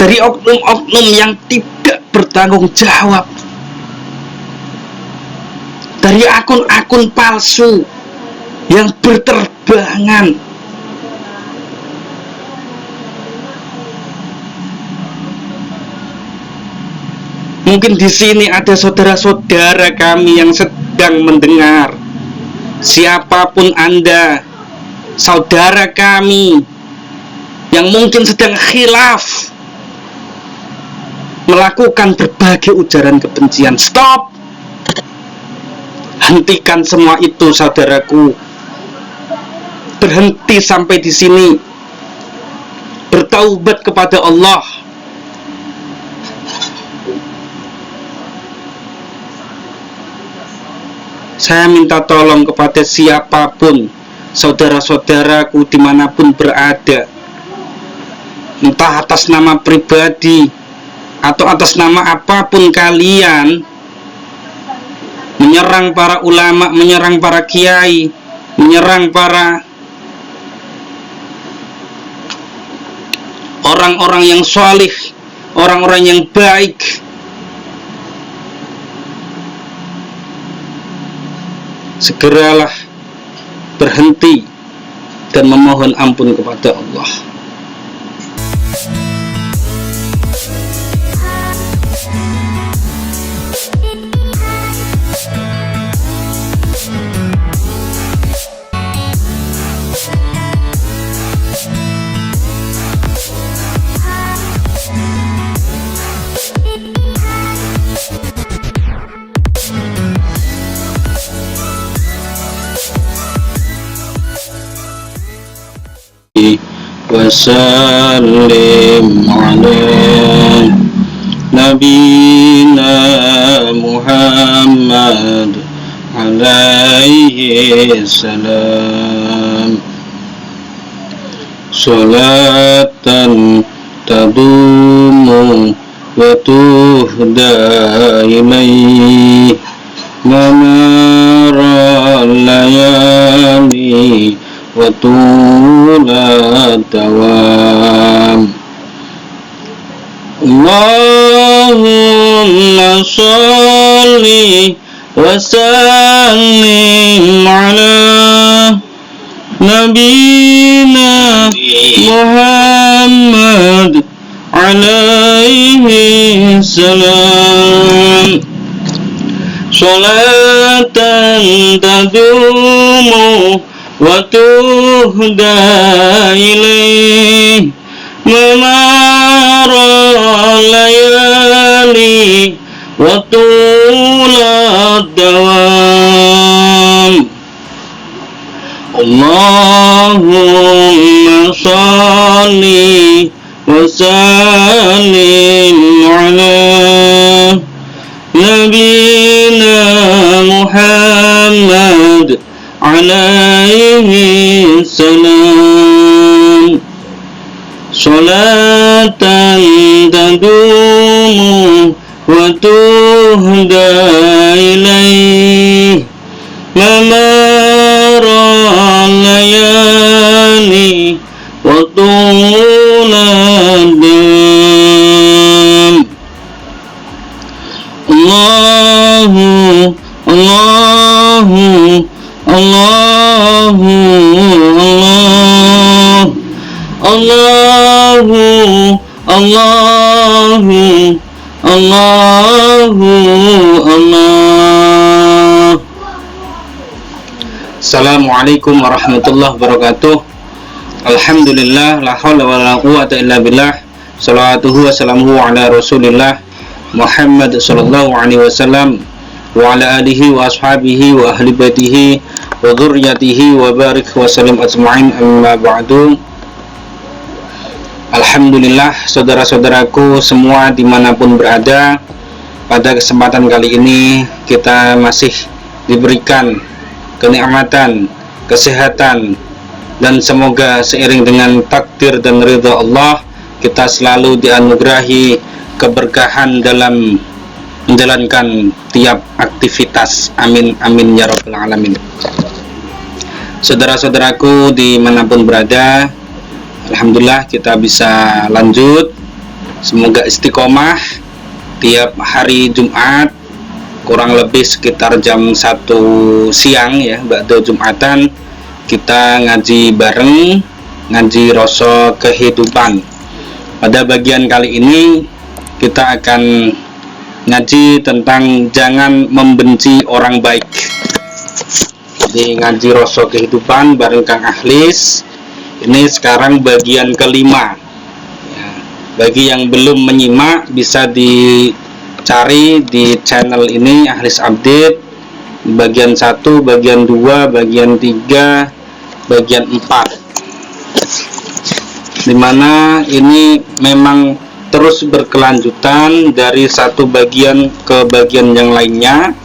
dari oknum-oknum yang tidak bertanggung jawab, dari akun-akun palsu yang berterbangan. Mungkin di sini ada saudara-saudara kami yang sedang mendengar. Siapapun Anda, saudara kami yang mungkin sedang khilaf, melakukan berbagai ujaran kebencian, stop! Hentikan semua itu, saudaraku. Berhenti sampai di sini. Bertaubat kepada Allah. Saya minta tolong kepada siapapun, saudara-saudaraku dimanapun berada, entah atas nama pribadi atau atas nama apapun kalian, menyerang para ulama, menyerang para kiai, menyerang para orang-orang yang salih, orang-orang yang baik. Segeralah berhenti dan memohon ampun kepada Allah. Wasallim ala nabiyina Muhammad alaihi salam. Salatan tadumu wa tuhda ilaihi mamara layali wa tula dawam. Allahumma sholli wa sallim ala nabiyina Muhammad alaihi salam. Salatan tadumu wa tuhda ilaihi mamara layali wa tula dawam. Allahumma sholli wa sallim ala nabiyina Muhammad alaihi salam. Salatan tadumu wa tuhda ilaihi mamara layali wa tula dawam. Allahu Allahu Allahu Allahu Allahu Allahu Allah. Assalamualaikum warahmatullahi wabarakatuh. Alhamdulillah, la haula wala quwwata illa billah. Salawatuhu wa salamuhu ala Rasulillah Muhammad sallallahu alaihi wasallam wa ala alihi wa ashabihi wa ahli baitihi wa dzurriyyatihi wa barik wa sallim ajma'in, amma ba'du. Alhamdulillah, saudara-saudaraku semua dimanapun berada, pada kesempatan kali ini kita masih diberikan kenikmatan, kesehatan, dan semoga seiring dengan takdir dan ridha Allah, kita selalu dianugerahi keberkahan dalam menjalankan tiap aktivitas. Amin amin ya rabbal alamin. Saudara-saudaraku dimanapun berada, alhamdulillah kita bisa lanjut Semoga istiqomah tiap hari Jumat kurang lebih sekitar jam 1 siang ya, ba'da Jumatan kita ngaji bareng, ngaji rasa kehidupan. Pada bagian kali ini kita akan ngaji tentang jangan membenci orang baik. Jadi ngaji rasa kehidupan bareng Kang Ahlis. Ini sekarang bagian kelima. Ya, bagi yang belum menyimak bisa dicari di channel ini Ahlis Update. Bagian 1, bagian 2, bagian 3, bagian 4. Dimana ini memang terus berkelanjutan dari satu bagian ke bagian yang lainnya.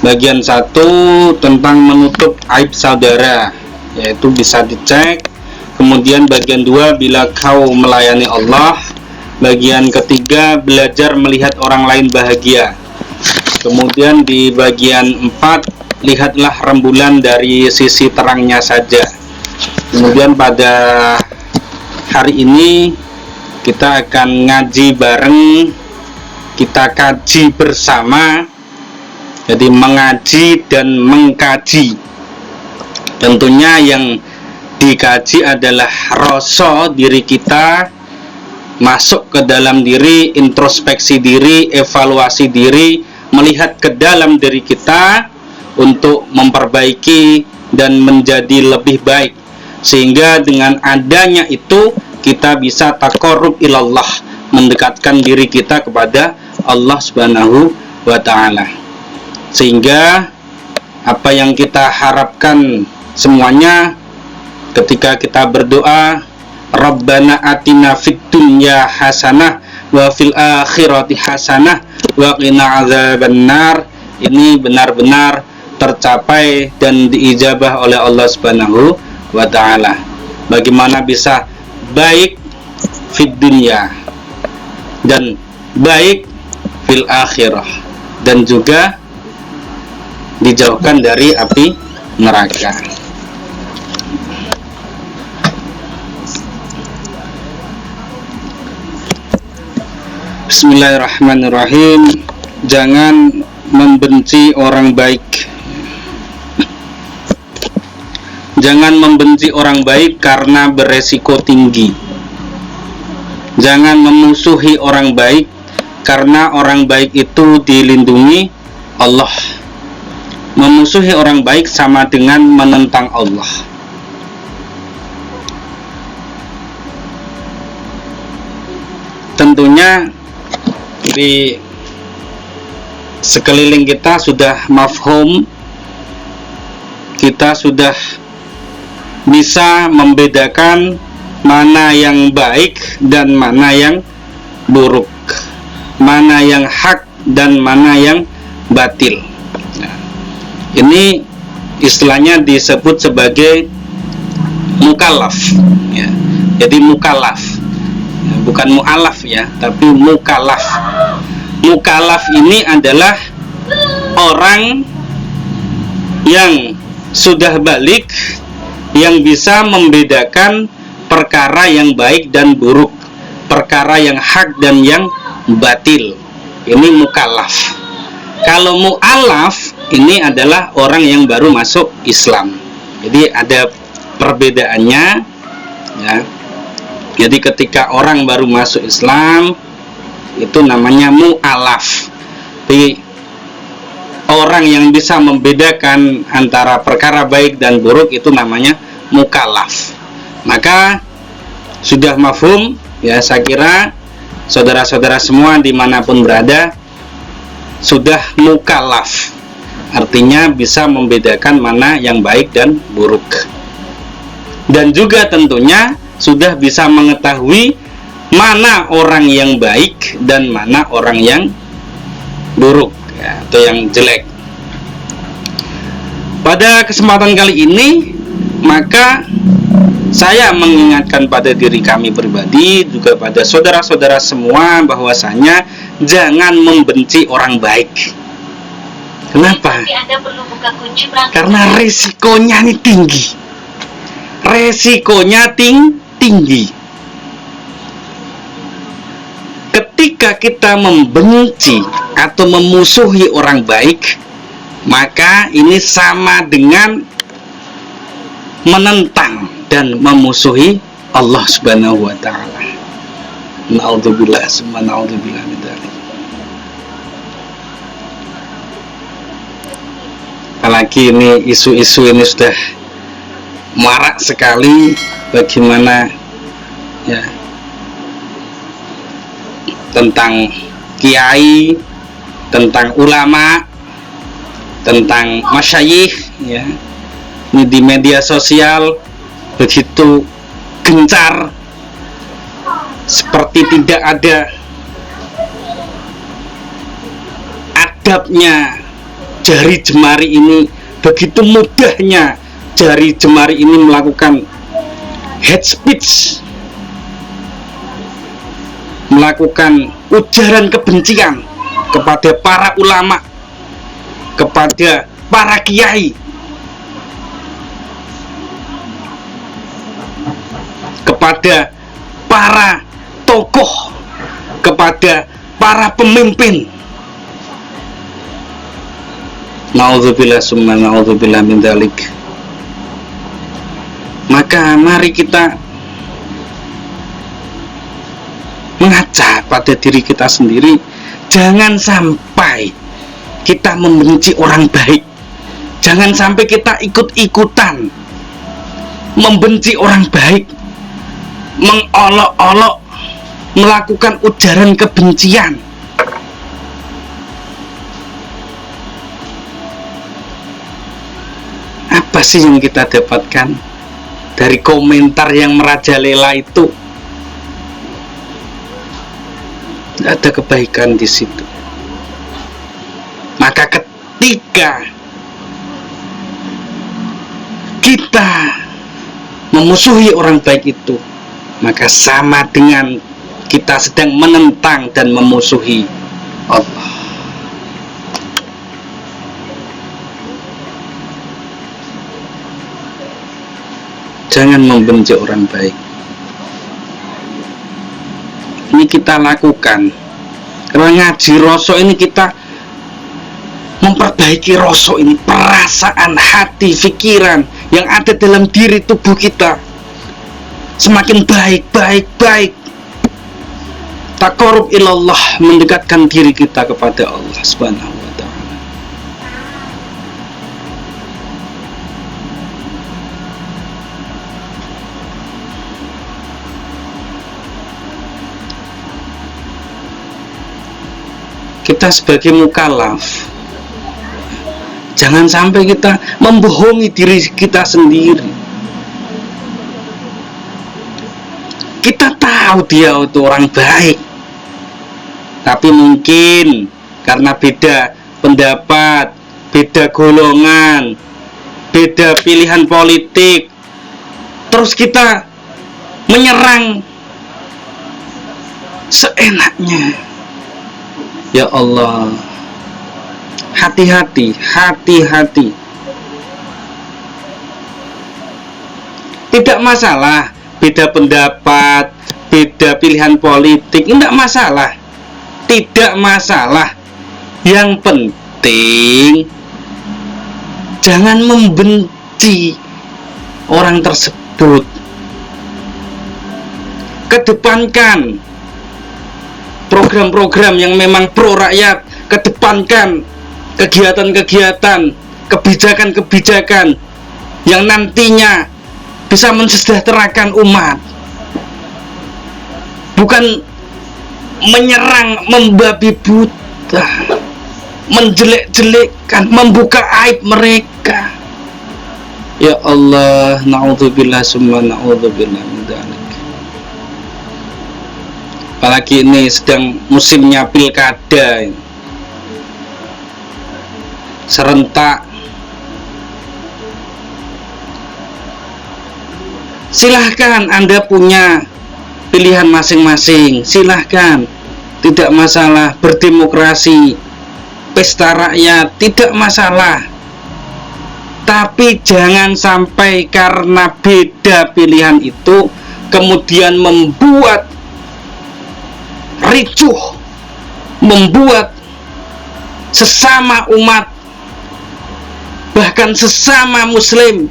Bagian 1 tentang menutup aib saudara, yaitu bisa dicek. Kemudian bagian 2 bila kau melayani Allah. Bagian ketiga belajar melihat orang lain bahagia. Kemudian di bagian 4 lihatlah rembulan dari sisi terangnya saja. Kemudian pada hari ini kita akan ngaji bareng, kita kaji bersama. Jadi mengaji dan mengkaji. Tentunya yang dikaji adalah rasa diri kita, masuk ke dalam diri, introspeksi diri, evaluasi diri, melihat ke dalam diri kita untuk memperbaiki dan menjadi lebih baik. Sehingga dengan adanya itu kita bisa taqarrub ilallah, mendekatkan diri kita kepada Allah Subhanahu wa ta'ala. Sehingga apa yang kita harapkan semuanya ketika kita berdoa, Rabbana atina fid dunya hasanah wa fil akhirati hasanah wa qina adzabannar, ini benar-benar tercapai dan diijabah oleh Allah Subhanahu wa ta'ala. Bagaimana bisa baik fid dunya dan baik fil akhirah, dan juga dijauhkan dari api neraka. Bismillahirrahmanirrahim. Jangan membenci orang baik. Jangan membenci orang baik karena beresiko tinggi. Jangan memusuhi orang baik karena orang baik itu dilindungi Allah. Memusuhi orang baik sama dengan menentang Allah. Tentunya di sekeliling kita sudah mafhum, kita sudah bisa membedakan mana yang baik dan mana yang buruk, mana yang hak dan mana yang batil. Nah, ini istilahnya disebut sebagai mukallaf ya. Jadi mukallaf, bukan mu'alaf ya, tapi mukallaf. Mukallaf ini adalah orang yang sudah balik, yang bisa membedakan perkara yang baik dan buruk, perkara yang hak dan yang batil. Ini mukallaf. Kalau mu'alaf ini adalah orang yang baru masuk Islam. Jadi ada perbedaannya ya. Jadi ketika orang baru masuk Islam itu namanya mu'alaf. Jadi orang yang bisa membedakan antara perkara baik dan buruk itu namanya mukallaf. Maka sudah mafhum ya, saya kira saudara-saudara semua dimanapun berada sudah mukallaf. Artinya bisa membedakan mana yang baik dan buruk. Dan juga tentunya sudah bisa mengetahui mana orang yang baik dan mana orang yang buruk ya, atau yang jelek. Pada kesempatan kali ini maka saya mengingatkan pada diri kami pribadi, juga pada saudara-saudara semua, bahwasanya jangan membenci orang baik. Kenapa? Karena resikonya ini tinggi. Resikonya tinggi. ketika kita membenci atau memusuhi orang baik, maka ini sama dengan menentang dan memusuhi Allah Subhanahu wa taala. Na'udzubillah summa na'udzubillah min dzalik. Apalagi ini isu-isu ini sudah marak sekali, bagaimana ya tentang kiai, tentang ulama, tentang masyayikh ya. Ini di media sosial begitu gencar, seperti tidak ada adabnya. Jari jemari ini, begitu mudahnya jari jemari ini melakukan hate speech, melakukan ujaran kebencian kepada para ulama, kepada para kiai, kepada para tokoh, kepada para pemimpin. Na'udzubillah summa na'udzubillah min dzalik. Maka mari kita mengaca pada diri kita sendiri, jangan sampai kita membenci orang baik, jangan sampai kita ikut-ikutan membenci orang baik, mengolok-olok, melakukan ujaran kebencian. Apa sih yang kita dapatkan dari komentar yang merajalela itu? Tidak ada kebaikan di situ. Maka ketika kita memusuhi orang baik itu, maka sama dengan kita sedang menentang dan memusuhi Allah. Jangan membenci orang baik. Ini kita lakukan karena ngaji rosok ini, kita memperbaiki rosok ini, perasaan, hati, pikiran yang ada dalam diri tubuh kita semakin baik. Taqarrub ilallah, mendekatkan diri kita kepada Allah Subhanahu wa ta'ala. Kita sebagai mukallaf, jangan sampai kita membohongi diri kita sendiri. Kita tahu dia itu orang baik, tapi mungkin karena beda pendapat, beda golongan, beda pilihan politik, terus kita menyerang seenaknya. Ya Allah, hati-hati. Tidak masalah beda pendapat, beda pilihan politik, tidak masalah. Tidak masalah. Yang penting jangan membenci orang tersebut. Kedepankan program-program yang memang pro rakyat, kedepankan kegiatan-kegiatan, kebijakan-kebijakan yang nantinya bisa mensejahterakan umat, bukan menyerang, membabi buta, menjelek-jelekkan, membuka aib mereka. Ya Allah, na'udzubillah summa na'udzubillah min dzalik. Apalagi ini sedang musimnya pilkada serentak. Silahkan Anda punya pilihan masing-masing, silahkan, tidak masalah. Berdemokrasi, pesta rakyat, tidak masalah. Tapi jangan sampai karena beda pilihan itu kemudian membuat ricuh, membuat sesama umat, bahkan sesama muslim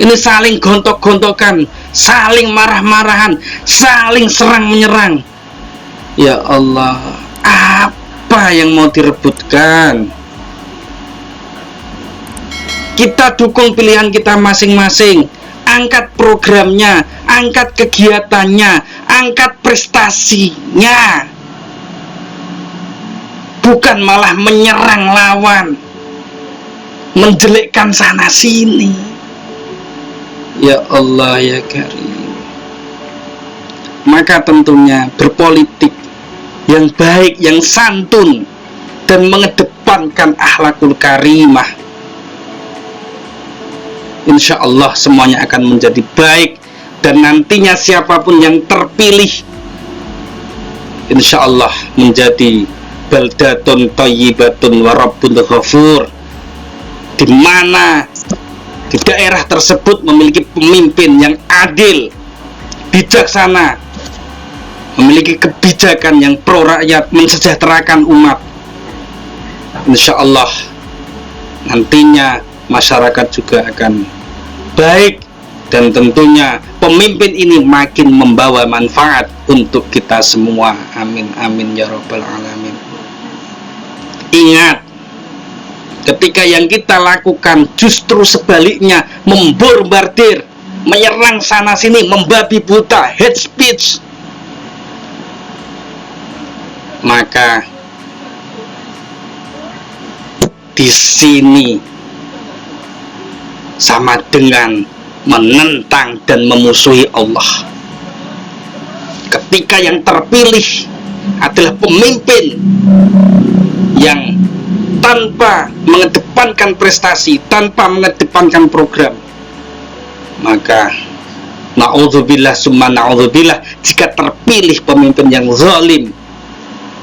ini saling gontok-gontokan, saling marah-marahan, saling serang menyerang. Ya Allah, apa yang mau direbutkan? Kita dukung pilihan kita masing-masing, angkat programnya, angkat kegiatannya, angkat prestasinya, bukan malah menyerang lawan, menjelekkan sana sini. Ya Allah ya Karim. Maka tentunya berpolitik yang baik, yang santun, dan mengedepankan akhlakul karimah, insya Allah semuanya akan menjadi baik. Dan nantinya siapapun yang terpilih, insya Allah menjadi baldatun thayyibatun wa rabbun ghafur, di mana di daerah tersebut memiliki pemimpin yang adil, bijaksana, memiliki kebijakan yang pro rakyat, mensejahterakan umat. Insya Allah nantinya masyarakat juga akan baik, dan tentunya pemimpin ini makin membawa manfaat untuk kita semua. Amin amin ya rabbal alamin. Ingat, ketika yang kita lakukan justru sebaliknya, membombardir, menyerang sana sini, membabi buta, hate speech, maka di sini sama dengan menentang dan memusuhi Allah. Ketika yang terpilih adalah pemimpin yang tanpa mengedepankan prestasi, tanpa mengedepankan program, maka na'udzubillah summa na'udzubillah, jika terpilih pemimpin yang zalim,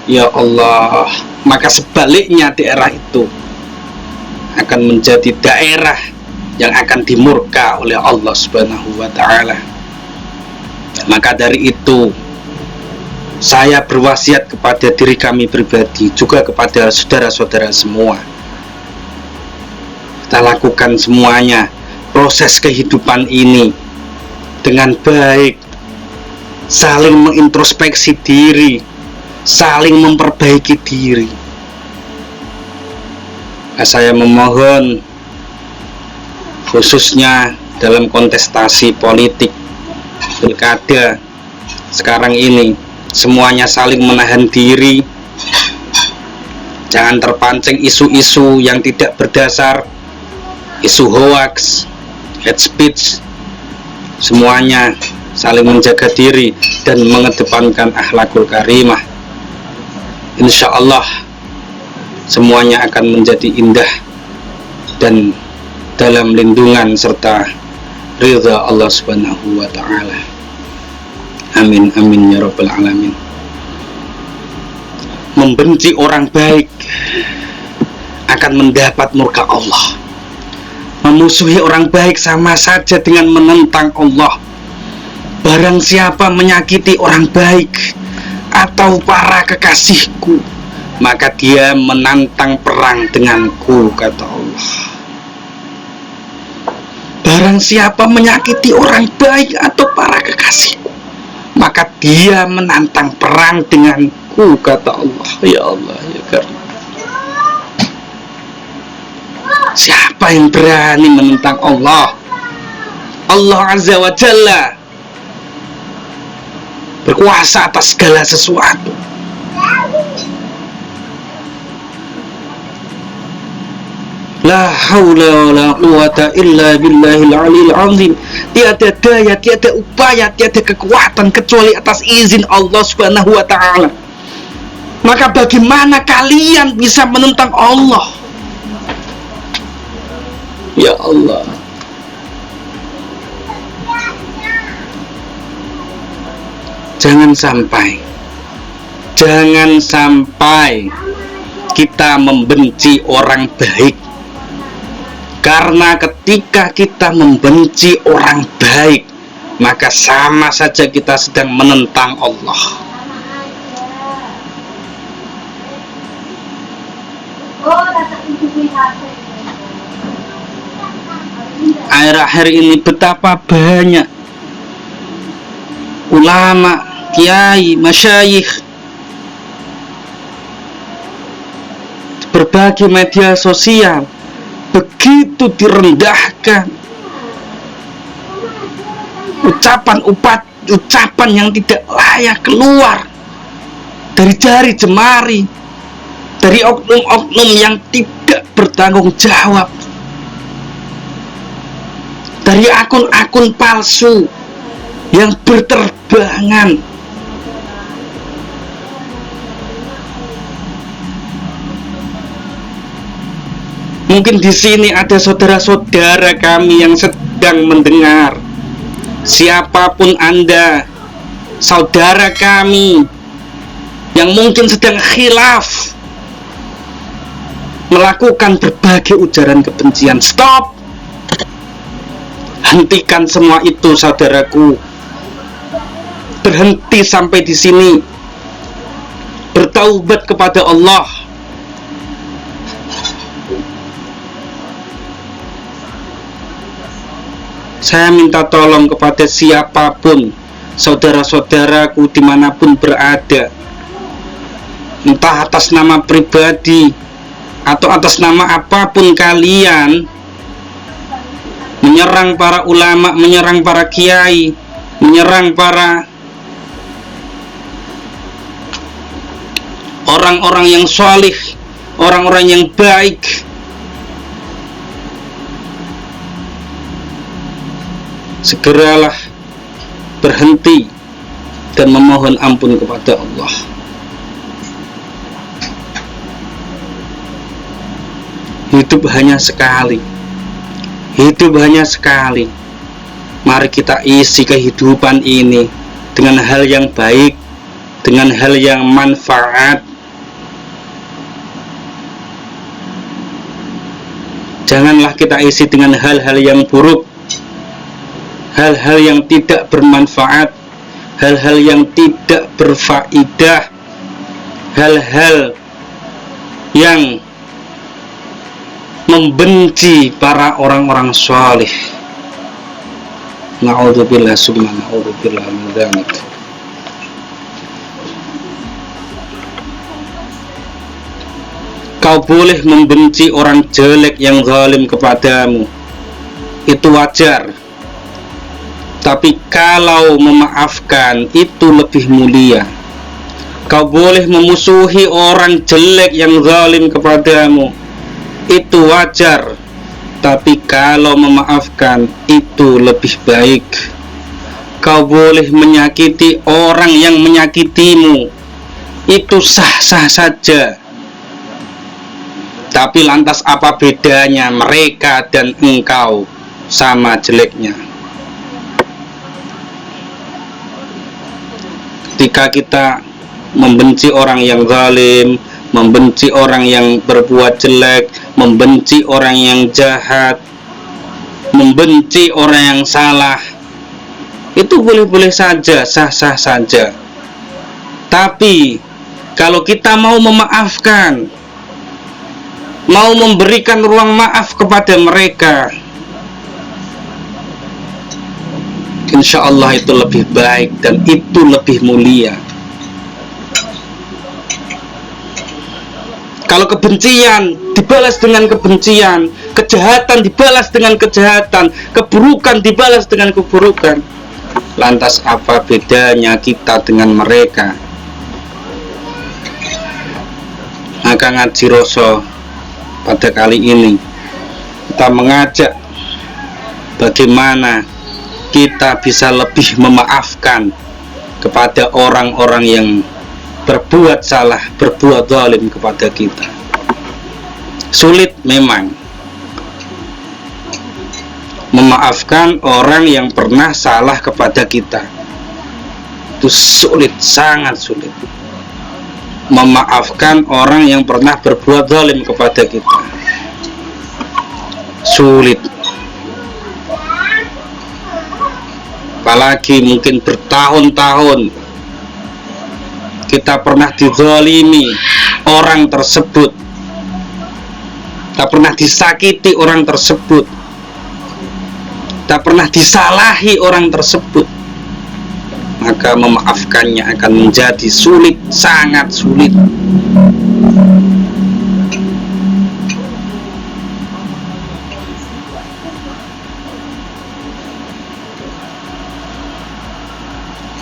ya Allah, maka sebaliknya daerah itu akan menjadi daerah yang akan dimurka oleh Allah Subhanahu wa ta'ala. Maka dari itu saya berwasiat kepada diri kami pribadi, juga kepada saudara-saudara semua, kita lakukan semuanya proses kehidupan ini dengan baik, saling mengintrospeksi diri, saling memperbaiki diri. Saya memohon, khususnya dalam kontestasi politik pilkada sekarang ini, semuanya saling menahan diri, jangan terpancing isu-isu yang tidak berdasar, isu hoax, hate speech. Semuanya saling menjaga diri dan mengedepankan akhlakul karimah. Insya Allah semuanya akan menjadi indah dan dalam lindungan serta ridha Allah Subhanahu wa ta'ala. Amin amin ya rabbal alamin. Membenci orang baik akan mendapat murka Allah. Memusuhi orang baik sama saja dengan menentang Allah. Barang siapa menyakiti orang baik atau para kekasihku, maka dia menantang perang denganku, kata Allah. Barang siapa menyakiti orang baik atau para kekasihku, maka dia menantang perang denganku, kata Allah. Ya Allah ya Karim. Siapa yang berani menentang Allah? Allah Azza wa Jalla berkuasa atas segala sesuatu. La haula wa la quwata illa billahil aliyil azim. Tiada daya, tiada upaya, tiada kekuatan kecuali atas izin Allah Subhanahu wa ta'ala. Maka bagaimana kalian bisa menentang Allah? Ya Allah, jangan sampai kita membenci orang baik. Karena ketika kita membenci orang baik, maka sama saja kita sedang menentang Allah. Akhir-akhir ini betapa banyak ulama, kiai, masyayikh berbagai media sosial begitu direndahkan, ucapan yang tidak layak keluar dari jari jemari dari oknum-oknum yang tidak bertanggung jawab, dari akun-akun palsu yang berterbangan. Mungkin di sini ada saudara-saudara kami yang sedang mendengar. Siapapun Anda, saudara kami yang mungkin sedang khilaf, melakukan berbagai ujaran kebencian, stop! Hentikan semua itu, saudaraku. Berhenti sampai di sini. Bertaubat kepada Allah. Saya minta tolong kepada siapapun, saudara-saudaraku dimanapun berada, entah atas nama pribadi atau atas nama apapun kalian, menyerang para ulama, menyerang para kiai, menyerang para orang-orang yang salih, orang-orang yang baik. Segeralah berhenti dan memohon ampun kepada Allah. Hidup hanya sekali. Hidup hanya sekali. Mari kita isi kehidupan ini dengan hal yang baik, dengan hal yang manfaat. Janganlah kita isi dengan hal-hal yang buruk, hal-hal yang tidak bermanfaat, hal-hal yang tidak berfaedah, hal-hal yang membenci para orang-orang saleh. Na'udzubillah, subhanallah, min dzalik. Kau boleh membenci orang jelek yang zalim kepadamu, itu wajar. Tapi kalau memaafkan itu lebih mulia. Kau boleh memusuhi orang jelek yang zalim kepadamu, itu wajar. Tapi kalau memaafkan itu lebih baik. Kau boleh menyakiti orang yang menyakitimu, itu sah-sah saja. Tapi lantas apa bedanya mereka dan engkau? Sama jeleknya. Ketika kita membenci orang yang zalim, membenci orang yang berbuat jelek, membenci orang yang jahat, membenci orang yang salah, itu boleh-boleh saja, sah-sah saja. Tapi kalau kita mau memaafkan, mau memberikan ruang maaf kepada mereka, insya Allah itu lebih baik dan itu lebih mulia. Kalau kebencian dibalas dengan kebencian, kejahatan dibalas dengan kejahatan, keburukan dibalas dengan keburukan, lantas apa bedanya kita dengan mereka? Maka ngaji Roso pada kali ini kita mengajak bagaimana kita bisa lebih memaafkan kepada orang-orang yang berbuat salah, berbuat zalim kepada kita. Sulit memang memaafkan orang yang pernah salah kepada kita. Itu sulit, sangat sulit. Memaafkan orang yang pernah berbuat zalim kepada kita, sulit. Apalagi mungkin bertahun-tahun kita pernah dizalimi orang tersebut, tak pernah disakiti orang tersebut, tak pernah disalahi orang tersebut, maka memaafkannya akan menjadi sulit, sangat sulit.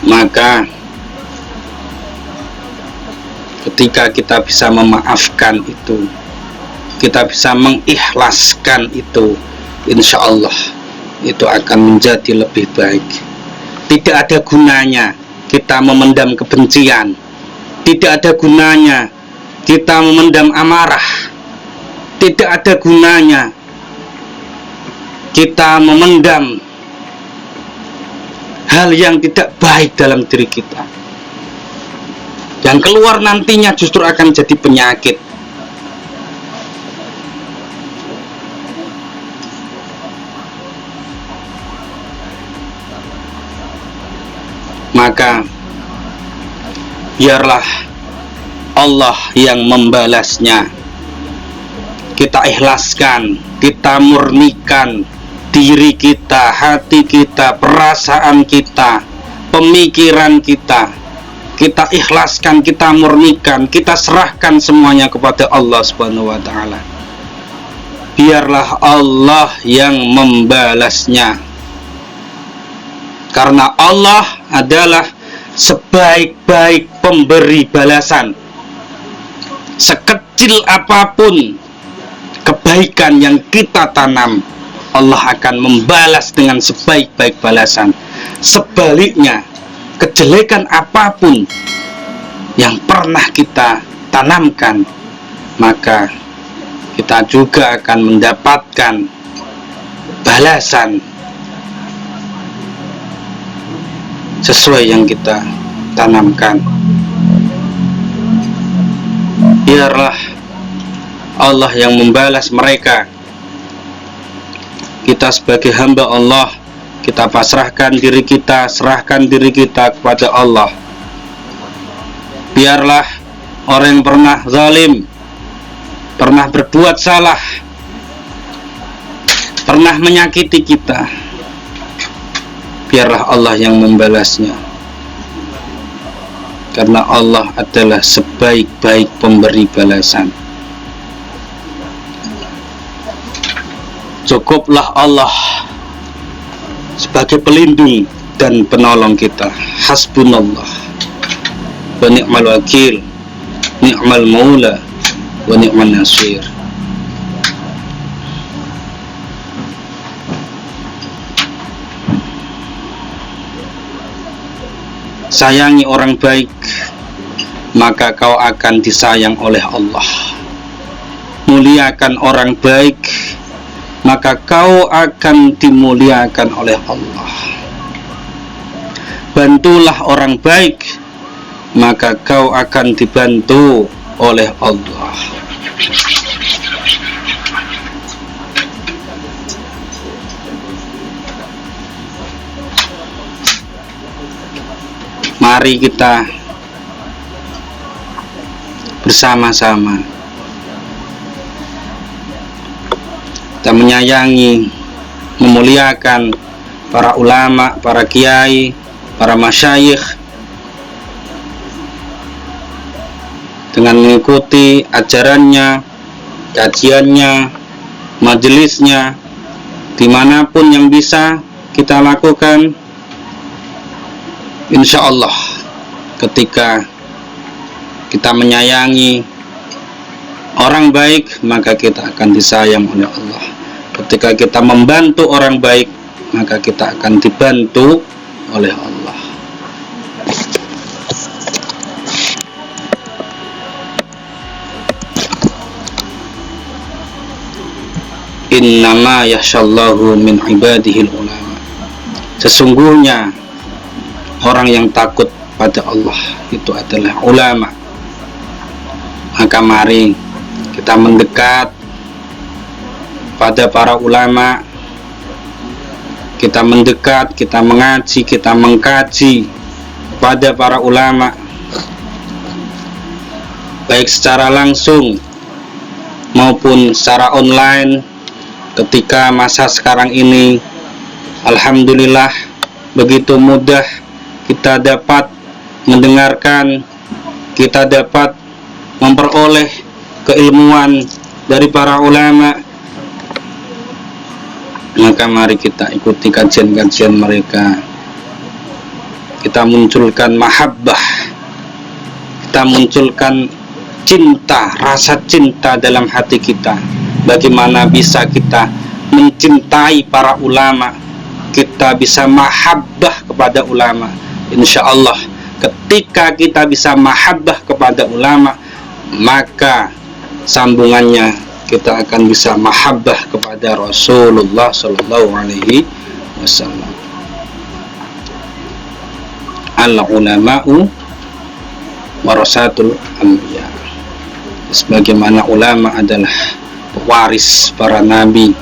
Maka ketika kita bisa memaafkan itu, kita bisa mengikhlaskan itu, insya Allah itu akan menjadi lebih baik. Tidak ada gunanya kita memendam kebencian, tidak ada gunanya kita memendam amarah, tidak ada gunanya kita memendam hal yang tidak baik dalam diri kita. Yang keluar nantinya justru akan jadi penyakit. Maka biarlah Allah yang membalasnya. Kita ikhlaskan, kita murnikan diri kita, hati kita, perasaan kita, pemikiran kita. Kita ikhlaskan, kita murnikan, kita serahkan semuanya kepada Allah Subhanahu wa taala. Biarlah Allah yang membalasnya. Karena Allah adalah sebaik-baik pemberi balasan. Sekecil apapun kebaikan yang kita tanam, Allah akan membalas dengan sebaik-baik balasan. Sebaliknya, kejelekan apapun yang pernah kita tanamkan, maka kita juga akan mendapatkan balasan sesuai yang kita tanamkan. Biarlah Allah yang membalas mereka. Kita sebagai hamba Allah, kita pasrahkan diri kita, serahkan diri kita kepada Allah. Biarlah orang yang pernah zalim, pernah berbuat salah, pernah menyakiti kita, biarlah Allah yang membalasnya. Karena Allah adalah sebaik-baik pemberi balasan. Cukuplah Allah sebagai pelindung dan penolong kita. Hasbunallah wa ni'mal wakil, ni'mal maula wa ni'man nasir. Sayangi orang baik, maka kau akan disayang oleh Allah. Muliakan orang baik, maka kau akan dimuliakan oleh Allah. Bantulah orang baik, maka kau akan dibantu oleh Allah. Mari kita bersama-sama kita menyayangi, memuliakan para ulama, para kiai, para masyayikh dengan mengikuti ajarannya, kajiannya, majelisnya, dimanapun yang bisa kita lakukan. Insya Allah ketika kita menyayangi orang baik, maka kita akan disayang oleh Allah. Ketika kita membantu orang baik, maka kita akan dibantu oleh Allah. Innama yakhshallahu min ibadihil ulama. Sesungguhnya orang yang takut pada Allah itu adalah ulama. Maka mari kita mendekat pada para ulama, kita mendekat, kita mengaji, kita mengkaji pada para ulama, baik secara langsung maupun secara online. Ketika masa sekarang ini, alhamdulillah, begitu mudah kita dapat mendengarkan, kita dapat memperoleh keilmuan dari para ulama. Maka mari kita ikuti kajian-kajian mereka. Kita munculkan mahabbah, kita munculkan cinta, rasa cinta dalam hati kita. Bagaimana bisa kita mencintai para ulama, kita bisa mahabbah kepada ulama. Insya Allah ketika kita bisa mahabbah kepada ulama, maka sambungannya kita akan bisa mahabbah kepada Rasulullah Sallallahu Alaihi Wasallam. Al-ulama'u warasatul anbiya. Sebagaimana ulama adalah pewaris para nabi,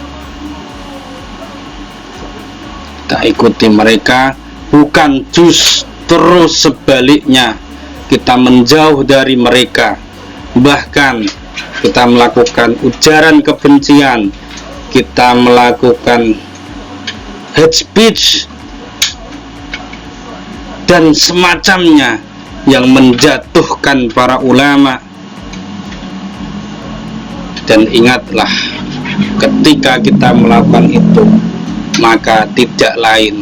kita ikuti mereka, bukan justru sebaliknya kita menjauh dari mereka, bahkan kita melakukan ujaran kebencian, kita melakukan hate speech dan semacamnya yang menjatuhkan para ulama. Dan ingatlah, ketika kita melakukan itu, maka tidak lain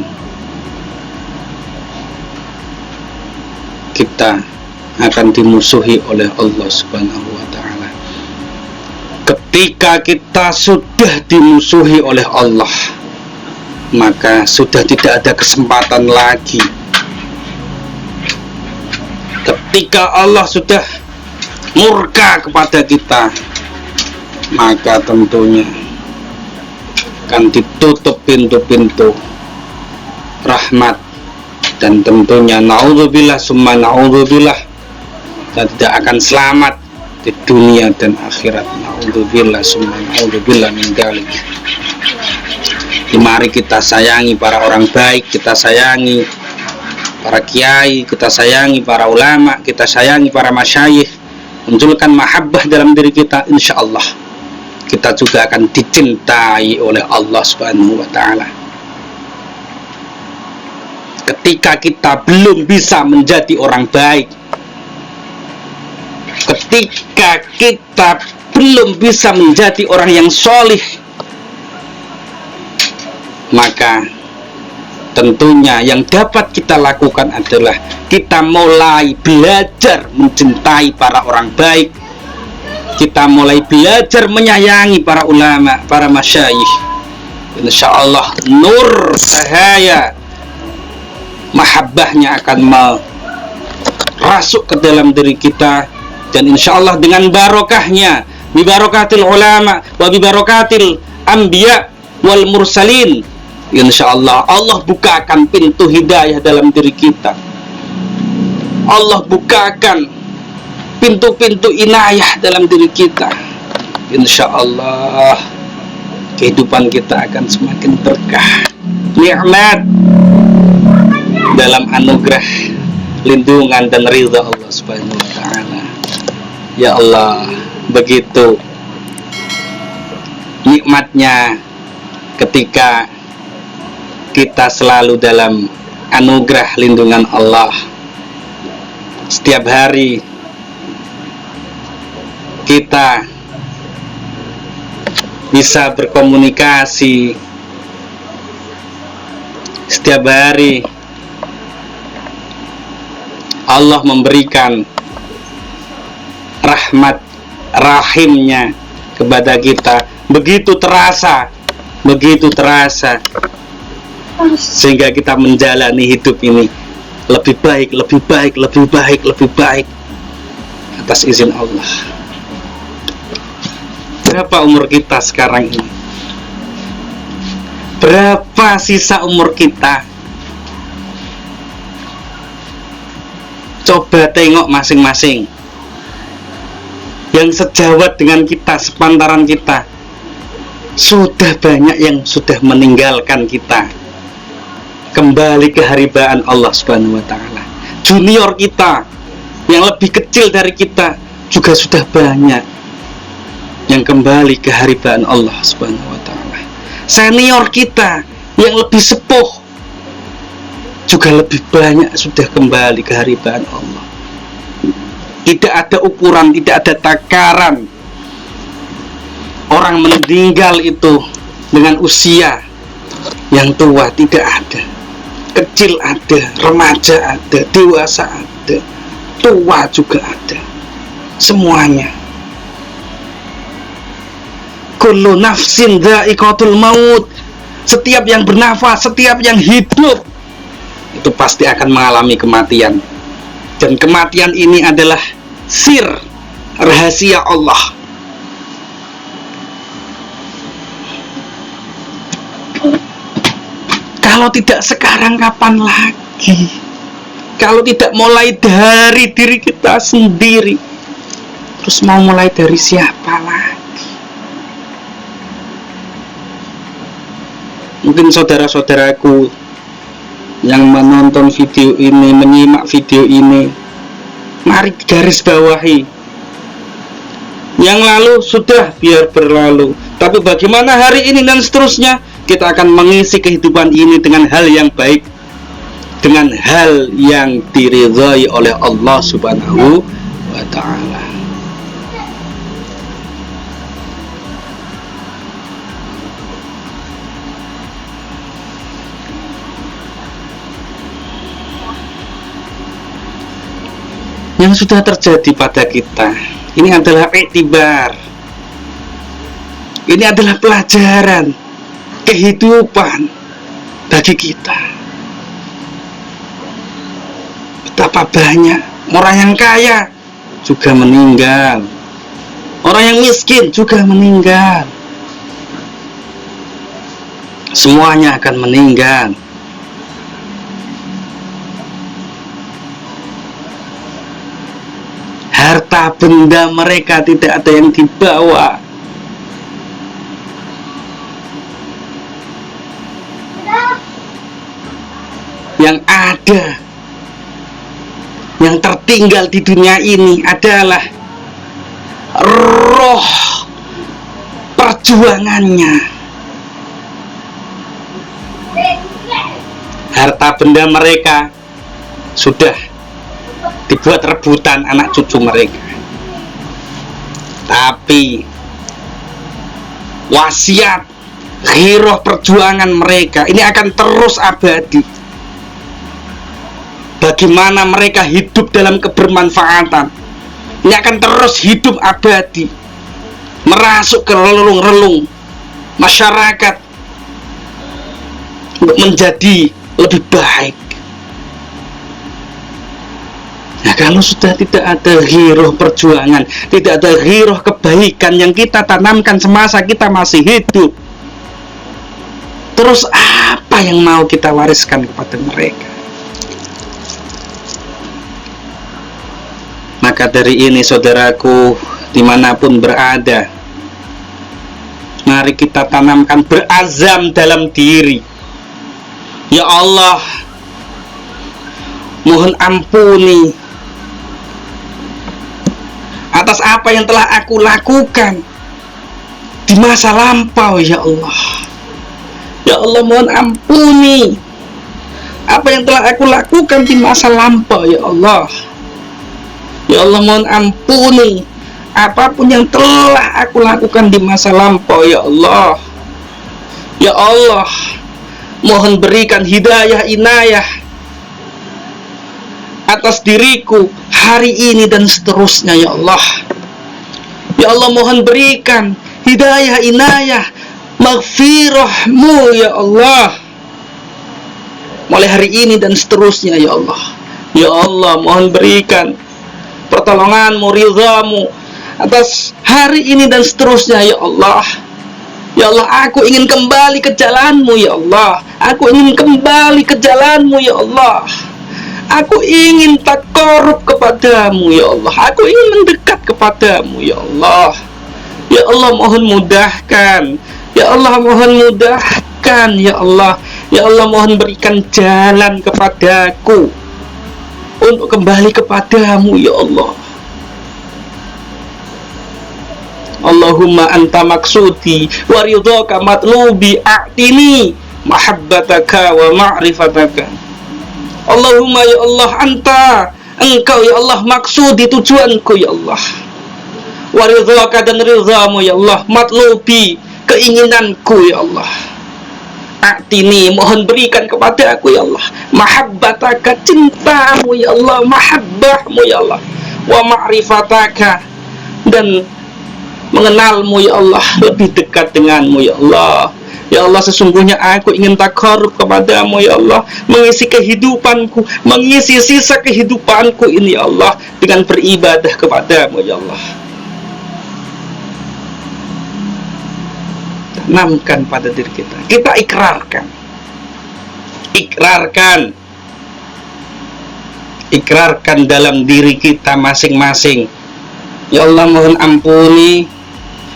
kita akan dimusuhi oleh Allah Subhanahu wa Ta'ala. Ketika kita sudah dimusuhi oleh Allah, maka sudah tidak ada kesempatan lagi. Ketika Allah sudah murka kepada kita, maka tentunya akan ditutup pintu-pintu rahmat, dan tentunya naudzubillah summa naudzubillah, kita tidak akan selamat di dunia dan akhirat. Naudzubillah summa naudzubillah min dzalik. Mari kita sayangi para orang baik, kita sayangi para kiai, kita sayangi para ulama, kita sayangi para masyayikh, munculkan mahabbah dalam diri kita. Insya Allah kita juga akan dicintai oleh Allah Subhanahu wa Ta'ala. Ketika kita belum bisa menjadi orang baik, ketika kita belum bisa menjadi orang yang solih, maka tentunya yang dapat kita lakukan adalah kita mulai belajar mencintai para orang baik. Kita mulai belajar menyayangi para ulama, para masyayikh. Insya Allah nur cahaya mahabbahnya akan merasuk ke dalam diri kita. Dan insya Allah dengan barokahnya, bibarokatil ulama wa bibarokatil anbiya wal mursalin, insya Allah Allah bukakan pintu hidayah dalam diri kita. Allah bukakan pintu-pintu inayah dalam diri kita. Insya Allah kehidupan kita akan semakin berkah, nikmat dalam anugerah, lindungan dan ridha Allah Subhanahu wa Ta'ala. Ya Allah, begitu nikmatnya ketika kita selalu dalam anugerah lindungan Allah. Setiap hari kita bisa berkomunikasi, setiap hari Allah memberikan rahmat rahimnya kepada kita, begitu terasa, sehingga kita menjalani hidup ini lebih baik atas izin Allah. Berapa umur kita sekarang ini? Berapa sisa umur kita? Coba tengok masing-masing. Yang sejawat dengan kita, sepantaran kita, sudah banyak yang sudah meninggalkan kita, kembali ke haribaan Allah Subhanahu wa Ta'ala. Junior kita yang lebih kecil dari kita juga sudah banyak. yang kembali ke haribaan Allah Subhanahu wa taala. Senior kita yang lebih sepuh juga lebih banyak sudah kembali ke haribaan Allah. Tidak ada ukuran, tidak ada takaran. Orang meninggal itu dengan usia yang tua, tidak ada. Kecil ada, remaja ada, dewasa ada, tua juga ada. Semuanya. Kullu nafsin dha'iqatul maut. Setiap yang bernafas, setiap yang hidup itu pasti akan mengalami kematian. Dan kematian ini adalah sir, rahasia Allah. Kalau tidak sekarang, kapan lagi? Kalau tidak mulai dari diri kita sendiri, terus mau mulai dari siapa lagi? Mungkin saudara-saudaraku yang menonton video ini, menyimak video ini, mari garis bawahi. Yang lalu sudah, biar berlalu. Tapi bagaimana hari ini dan seterusnya? Kita akan mengisi kehidupan ini dengan hal yang baik, dengan hal yang diridhai oleh Allah Subhanahu wa ta'ala. Yang sudah terjadi pada kita ini adalah iktibar, ini adalah pelajaran kehidupan bagi kita. Betapa banyak orang yang kaya juga meninggal, orang yang miskin juga meninggal. Semuanya akan meninggal. Harta benda mereka tidak ada yang dibawa. Yang ada, yang tertinggal di dunia ini adalah roh perjuangannya. Harta benda mereka sudah dibuat rebutan anak cucu mereka, tapi wasiat, ghirah perjuangan mereka ini akan terus abadi. Bagaimana mereka hidup dalam kebermanfaatan ini akan terus hidup abadi, merasuk ke relung-relung masyarakat untuk menjadi lebih baik. Nah, kalau sudah tidak ada ghirah perjuangan, tidak ada ghirah kebaikan yang kita tanamkan semasa kita masih hidup, terus apa yang mau kita wariskan kepada mereka? Maka dari ini, saudaraku, dimanapun berada, mari kita tanamkan, berazam dalam diri. Ya Allah, mohon ampuni atas apa yang telah aku lakukan di masa lampau. Ya Allah, ya Allah, mohon ampuni apa yang telah aku lakukan di masa lampau. Ya Allah, ya Allah, mohon ampuni apapun yang telah aku lakukan di masa lampau. Ya Allah, ya Allah, mohon berikan hidayah inayah atas diriku hari ini dan seterusnya. Ya Allah, ya Allah, mohon berikan hidayah inayah maghfirahmu. Ya Allah, mulai hari ini dan seterusnya. Ya Allah, ya Allah, mohon berikan pertolonganmu, ridhamu atas hari ini dan seterusnya. Ya Allah, ya Allah, aku ingin kembali ke jalanmu. Ya Allah, aku ingin kembali ke jalanmu. Ya Allah, aku ingin taqarrub kepadamu. Ya Allah, aku ingin mendekat kepadamu. Ya Allah, ya Allah, mohon mudahkan. Ya Allah, mohon mudahkan. Ya Allah, ya Allah, mohon berikan jalan kepadaku untuk kembali kepadamu. Ya Allah, Allahumma anta maksudi wa ridhaka matlubi a'tini mahabbataka wa ma'rifataka. Allahumma ya Allah, anta, engkau ya Allah maksudi, tujuanku ya Allah, wa ridhaka, dan ridhamu ya Allah, matlubi, keinginanku ya Allah, a'tini, mohon berikan kepada aku ya Allah, mahabbataka, cintamu ya Allah, mahabbahmu ya Allah, wa ma'rifataka, dan mengenalmu ya Allah, lebih dekat denganmu ya Allah. Ya Allah, sesungguhnya aku ingin takarrub kepadamu ya Allah, mengisi kehidupanku, mengisi sisa kehidupanku ini ya Allah dengan beribadah kepadamu ya Allah. Tanamkan pada diri kita, kita ikrarkan dalam diri kita masing-masing. Ya Allah, mohon ampuni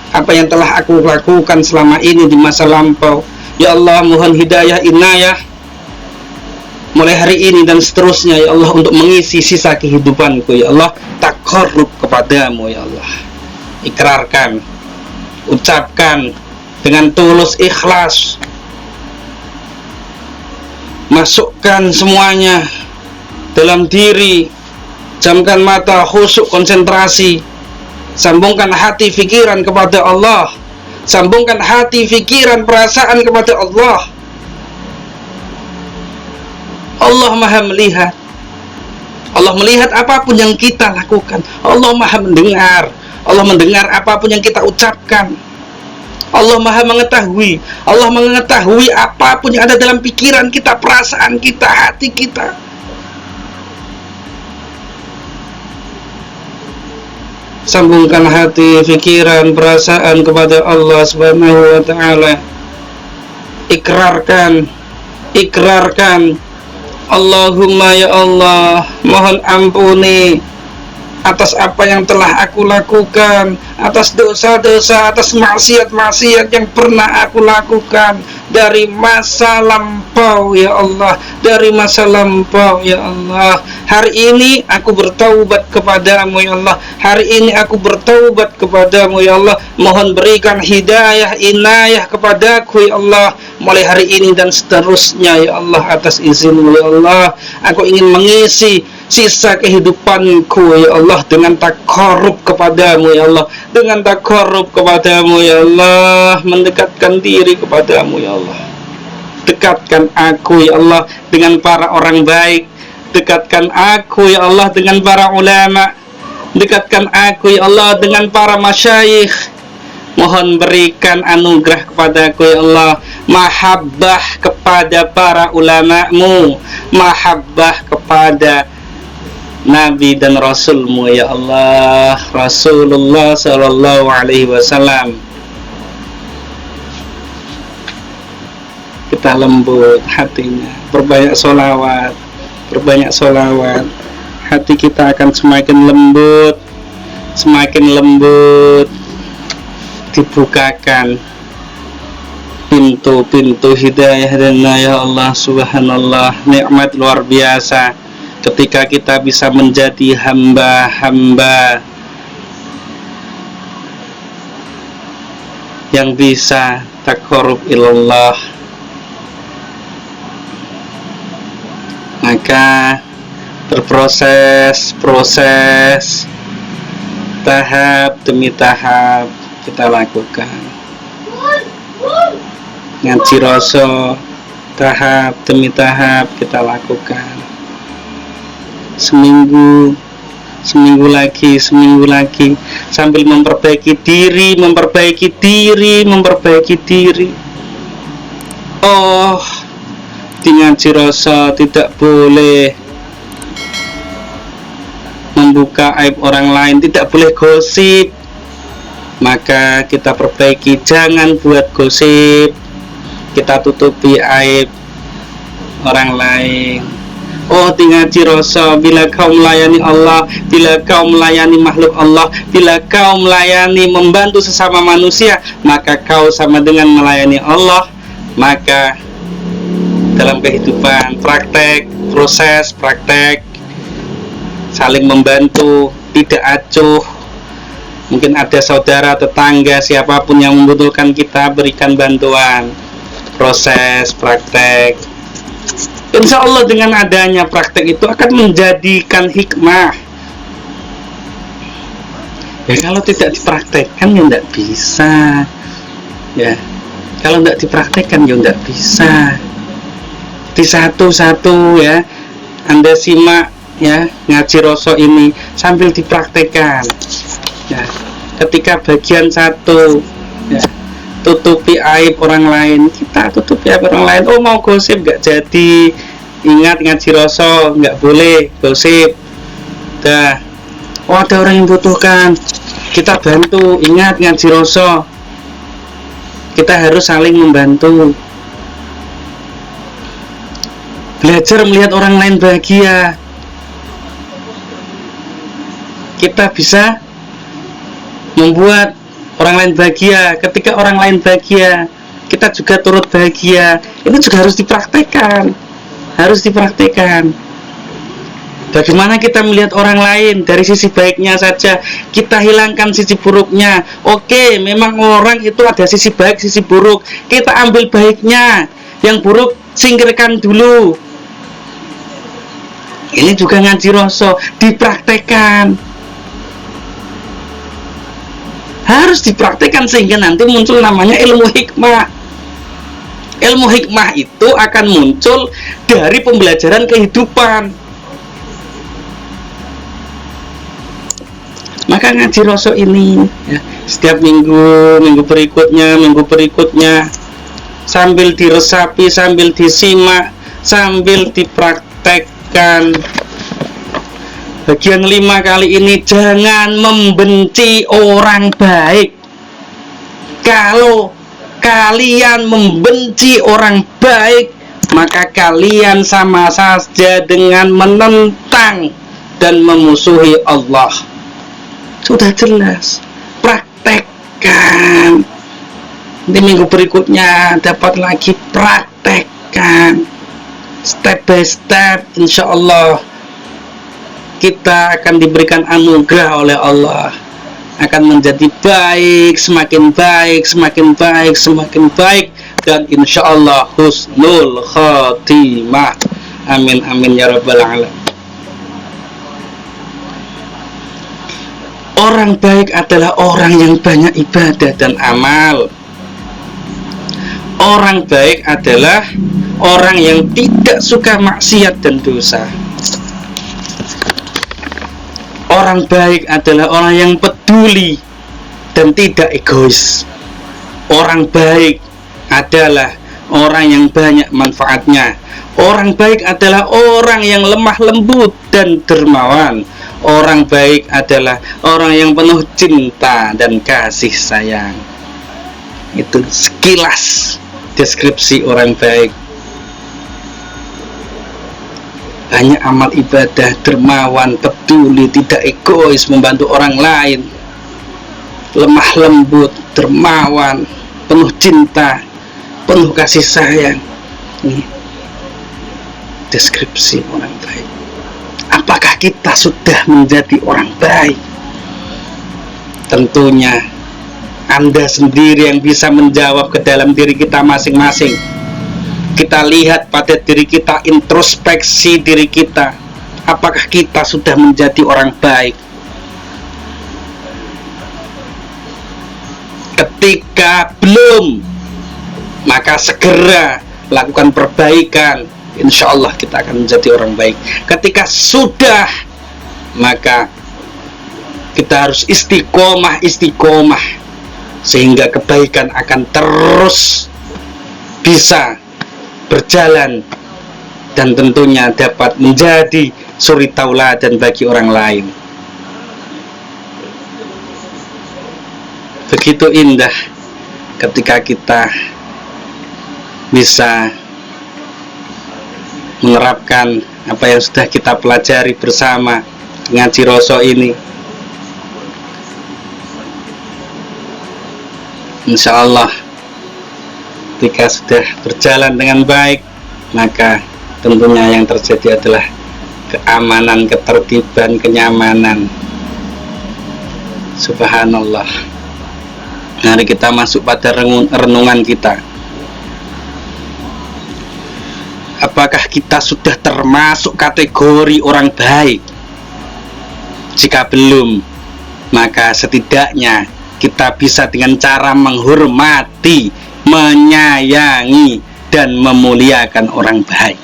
apa yang telah aku lakukan selama ini di masa lampau. Ya Allah, mohon hidayah inayah mulai hari ini dan seterusnya ya Allah, untuk mengisi sisa kehidupanku ya Allah, takarrub kepadamu ya Allah. Ikrarkan, ucapkan dengan tulus ikhlas, masukkan semuanya dalam diri, jamkan mata, khusyuk, konsentrasi, sambungkan hati fikiran kepada Allah, sambungkan hati fikiran perasaan kepada Allah. Allah Maha melihat, Allah melihat apapun yang kita lakukan. Allah Maha mendengar, Allah mendengar apapun yang kita ucapkan. Allah Maha mengetahui, Allah mengetahui apapun yang ada dalam pikiran kita, perasaan kita, hati kita. Sambungkan hati, fikiran, perasaan kepada Allah Subhanahu wa ta'ala. Ikrarkan, Allahumma ya Allah, mohon ampuni atas apa yang telah aku lakukan, atas dosa-dosa, atas maksiat-maksiat yang pernah aku lakukan dari masa lampau ya Allah, dari masa lampau ya Allah. Hari ini aku bertaubat kepadamu ya Allah, hari ini aku bertaubat kepadamu ya Allah. Mohon berikan hidayah inayah kepadaku ya Allah, mulai hari ini dan seterusnya ya Allah, atas izinmu ya Allah. Aku ingin mengisi sisa kehidupanku ya Allah dengan takarrub kepadamu ya Allah, dengan takarrub kepadamu ya Allah, mendekatkan diri kepadamu ya Allah. Dekatkan aku ya Allah dengan para orang baik, dekatkan aku ya Allah dengan para ulama, dekatkan aku ya Allah dengan para masyayikh. Mohon berikan anugerah kepadaku ya Allah, mahabbah kepada para ulama-Mu, mahabbah kepada Nabi dan Rasulmu ya Allah, Rasulullah sallallahu alaihi wasallam. Kita lembut hatinya, berbanyak sholawat, hati kita akan semakin lembut, dibukakan pintu-pintu hidayah dan ya Allah. Subhanallah, nikmat luar biasa ketika kita bisa menjadi hamba-hamba yang bisa taqarrub ilallah. Maka berproses tahap demi tahap kita lakukan. Ngaji rasa tahap demi tahap kita lakukan. Seminggu lagi sambil memperbaiki diri. Oh, di ngaji rasa tidak boleh membuka aib orang lain, tidak boleh gosip. Maka kita perbaiki, jangan buat gosip, kita tutupi aib orang lain. Oh, di ngaji rasa, bila kau melayani Allah, bila kau melayani makhluk Allah, bila kau melayani membantu sesama manusia, maka kau sama dengan melayani Allah. Maka dalam kehidupan praktek saling membantu, tidak acuh, Mungkin ada saudara, tetangga, siapapun yang membutuhkan, kita berikan bantuan proses praktek. Insya Allah dengan adanya praktek itu akan menjadikan hikmah. Ya kalau tidak dipraktekkan ya tidak bisa. Ya kalau tidak dipraktekkan ya tidak bisa. Di satu-satu ya, Anda simak ya ngaji Roso ini sambil dipraktekkan. Ya, ketika bagian satu ya, tutupi aib orang lain, kita tutupi aib orang lain. Oh mau gosip nggak jadi, ingat ngaji Roso nggak boleh gosip. Dah, oh ada orang yang butuhkan, kita bantu. Ingat ngaji Roso, kita harus saling membantu. Belajar melihat orang lain bahagia, kita bisa membuat orang lain bahagia. Ketika orang lain bahagia, kita juga turut bahagia. Ini juga harus dipraktekkan. Harus dipraktekkan. Bagaimana kita melihat orang lain dari sisi baiknya saja, kita hilangkan sisi buruknya. Oke, memang orang itu ada sisi baik, sisi buruk. Kita ambil baiknya, yang buruk singkirkan dulu. Ini juga ngaji Roso, dipraktekkan. Harus dipraktekkan sehingga nanti muncul namanya ilmu hikmah. Ilmu hikmah itu akan muncul dari pembelajaran kehidupan. Maka ngaji Roso ini ya, setiap minggu berikutnya sambil diresapi, sambil disimak, sambil dipraktekkan. Bagian 5 kali ini, jangan membenci orang baik. Kalau kalian membenci orang baik, maka kalian sama saja dengan menentang dan memusuhi Allah. Sudah jelas. Praktekkan. Di minggu berikutnya dapat lagi praktekkan. Step by step, insya Allah kita akan diberikan anugerah oleh Allah, akan menjadi baik, semakin baik, semakin baik, semakin baik, dan insya Allah husnul khotimah. Amin amin ya rabbal alamin. Orang baik adalah orang yang banyak ibadah dan amal. Orang baik adalah orang yang tidak suka maksiat dan dosa. Orang baik adalah orang yang peduli dan tidak egois. Orang baik adalah orang yang banyak manfaatnya. Orang baik adalah orang yang lemah lembut dan dermawan. Orang baik adalah orang yang penuh cinta dan kasih sayang. Itu sekilas deskripsi orang baik. Banyak amal ibadah, dermawan, peduli, tidak egois, membantu orang lain, lemah lembut, dermawan, penuh cinta, penuh kasih sayang. Ini deskripsi orang baik. Apakah kita sudah menjadi orang baik? Tentunya Anda sendiri yang bisa menjawab ke dalam diri kita masing-masing. Kita lihat pada diri kita, introspeksi diri kita. Apakah kita sudah menjadi orang baik? Ketika belum, maka segera lakukan perbaikan. Insya Allah kita akan menjadi orang baik. Ketika sudah, maka kita harus istiqomah, sehingga kebaikan akan terus bisa berjalan dan tentunya dapat menjadi suri tauladan bagi orang lain. Begitu indah ketika kita bisa menerapkan apa yang sudah kita pelajari bersama ngaji Roso ini. Insya Allah ketika sudah berjalan dengan baik, maka tentunya yang terjadi adalah keamanan, ketertiban, kenyamanan. Subhanallah. Mari kita masuk pada renungan kita. Apakah kita sudah termasuk kategori orang baik? Jika belum, maka setidaknya kita bisa dengan cara menghormati, menyayangi, dan memuliakan orang baik.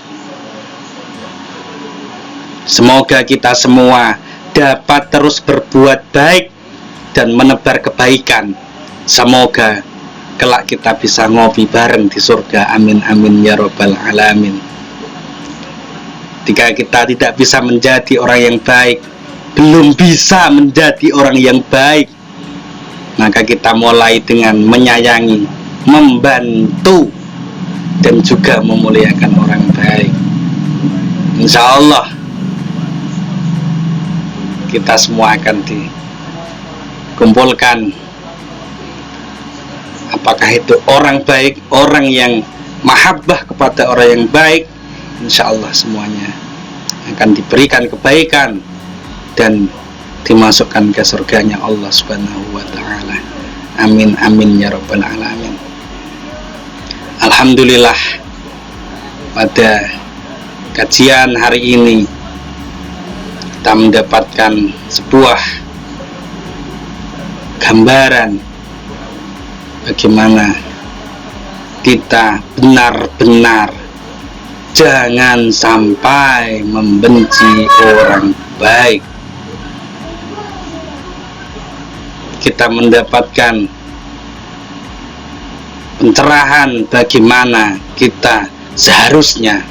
Semoga kita semua dapat terus berbuat baik dan menebar kebaikan. Semoga kelak kita bisa ngopi bareng di surga. Amin amin ya robbal alamin. Jika kita tidak bisa menjadi orang yang baik, belum bisa menjadi orang yang baik, maka kita mulai dengan menyayangi, membantu, dan juga memuliakan orang baik. Insya Allah kita semua akan dikumpulkan. Apakah itu orang baik, orang yang mahabbah kepada orang yang baik, insya Allah semuanya akan diberikan kebaikan dan dimasukkan ke surganya Allah Subhanahu wa ta'ala. Amin amin ya rabbal alamin. Alhamdulillah, pada kajian hari ini kita mendapatkan sebuah gambaran bagaimana kita benar-benar jangan sampai membenci orang baik. Kita mendapatkan pencerahan bagaimana kita seharusnya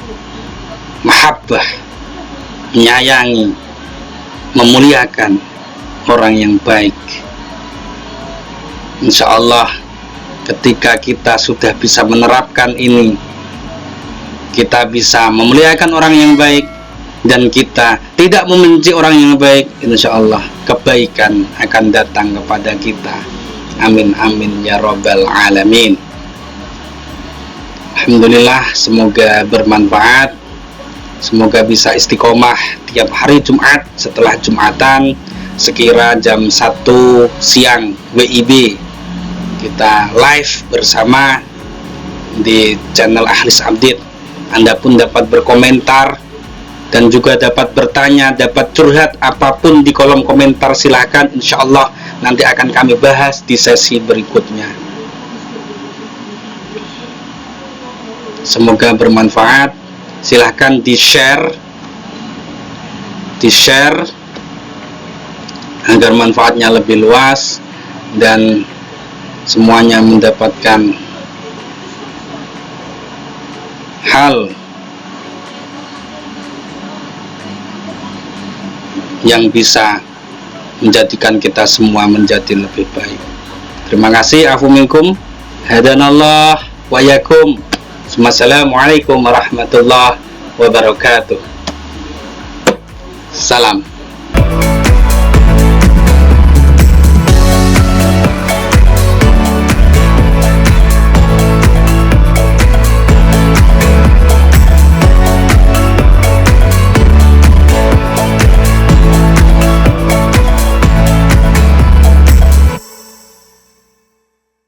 mahabbah, menyayangi, memuliakan orang yang baik. Insya Allah ketika kita sudah bisa menerapkan ini, kita bisa memuliakan orang yang baik dan kita tidak membenci orang yang baik, insya Allah kebaikan akan datang kepada kita. Amin amin ya rabbal alamin. Alhamdulillah, semoga bermanfaat, semoga bisa istiqomah tiap hari Jumat setelah Jumatan sekira jam 1 siang WIB kita live bersama di channel Akhlis Update. Anda pun dapat berkomentar dan juga dapat bertanya, dapat curhat apapun di kolom komentar. Silahkan, insya Allah nanti akan kami bahas di sesi berikutnya. Semoga bermanfaat. Silahkan di share agar manfaatnya lebih luas dan semuanya mendapatkan hal yang bisa menjadikan kita semua menjadi lebih baik. Terima kasih. Afu minkum. Hadanallah wa yakum. Assalamualaikum warahmatullahi wabarakatuh. Salam.